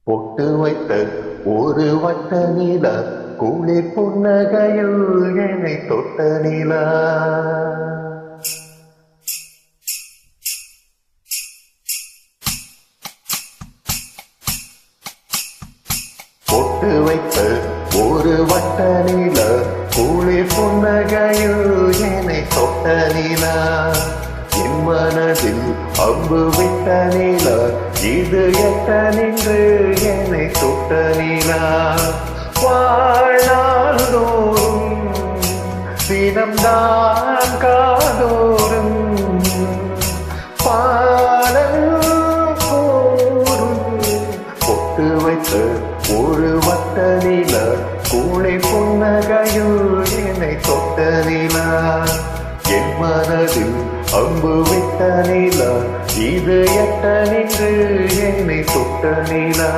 பொட்டு வைத்த ஒரு வட்ட நிலா குளிர் புன்னகையில் என்னை தொட்ட நிலா. பொட்டு வைத்த ஒரு வட்ட நிலா குளிர் புன்னகையில் என்னை தொட்ட நிலா. என் மனதில் அம்பு விட்ட நிலா இது எட்ட நின்று என்னை தொட்ட நிலா. வாழ்நாள்தோறும் தினம்தான் காதோறும் பாடல் கூறும். பொட்டு வைத்த ஒரு வட்ட நிலா கூளை புன்னகையுள் என்னை தொட்ட நிலா. என் மனதில் அம்பு விட்ட நிலா இது எட்ட நின்று என்னை தொட்ட நிலா.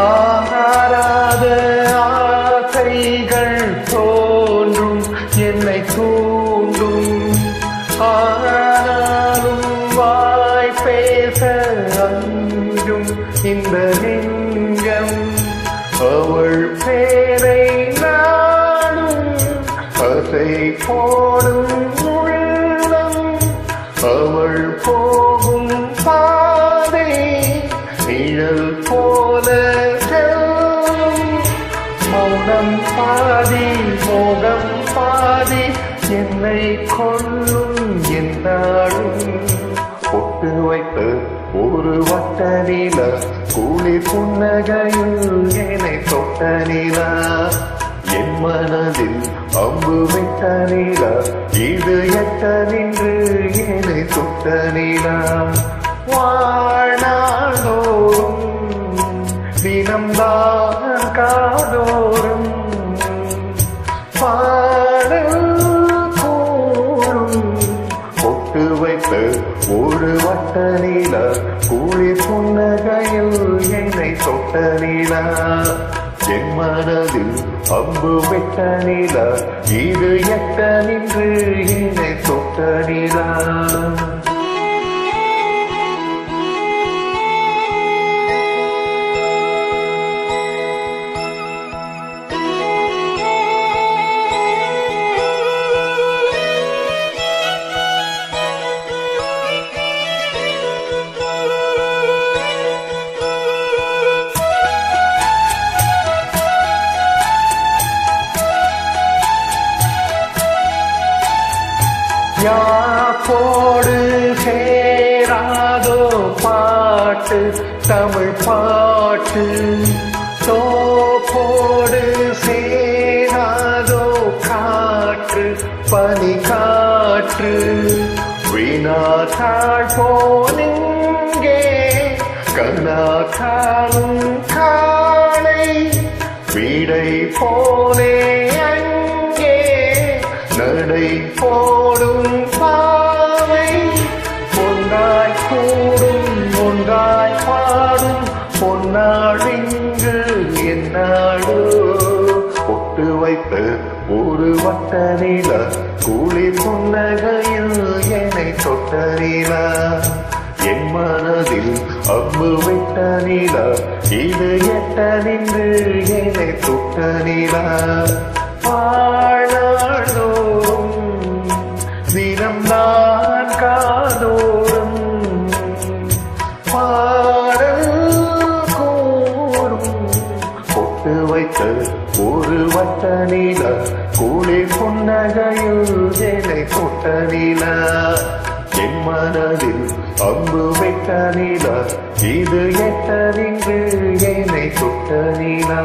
ஆராத ஆசைகள் தோன்றும் என்னை தூண்டும். ஆனாலும் வாய் பேச அஞ்சும் இந்த நெஞ்சம். அவள் பேரை நாடும் அசை போடும் உள்ளம். அவள் போகும் பாதை நிழல் போல மௌனம் பாதி மோகம் பாதி என்னை கொள்ளும் என்னாலும். பொட்டு வைத்த ஒரு வட்ட நிலா குளிர் புன்னகையில் என்னை தொட்ட நிலா. என் மனதில் அம்பு விட்ட நிலா இது எட்ட நின்று என்னை தொட்ட நிலா. வாழ்நாளோறும் தினம்தான் காதோறும் பாடல் கூறும். பொட்டு வைத்த ஒரு வட்ட நிலா குளிர் புன்னகையில் என்னை தொட்ட நிலா. என் மனதில் அம்பு விட்ட நிலா இது எட்ட நின்று என்னை தொட்ட நிலா. யாப்போடு சேராதோ பாட்டு தமிழ் பாட்டு. தோப்போடு சேராதோ காற்று பனி காற்று. வீணாத்தாள் போனிங்கே கண்ணாத்தாலும் காலை வீடை போலே அங்கே நடை போடும் பாவை. பொன்னாய் கூடும் ஒன்றாய் பாடும் பொன்னாடிங்கு என்னாடு. பொட்டு வைத்த ஒரு வட்ட நிலா குளிர் புன்னகையில் என்னை தொட்ட நிலா. என் மனதில் அம்பு விட்ட நிலா இது எட்ட நின்று என்னை தொட்ட நிலா. வாழ்நாளோறும் தினம்தான் காதோறும் பாடல் கூறும். பொட்டு வைத்த ஒரு வட்ட நிலா குளிர் புன்னகையில் என்னை தொட்ட நிலா. என் மனதில் அம்பு விட்ட நிலா இது எட்ட நின்று என்னை தொட்ட நிலா.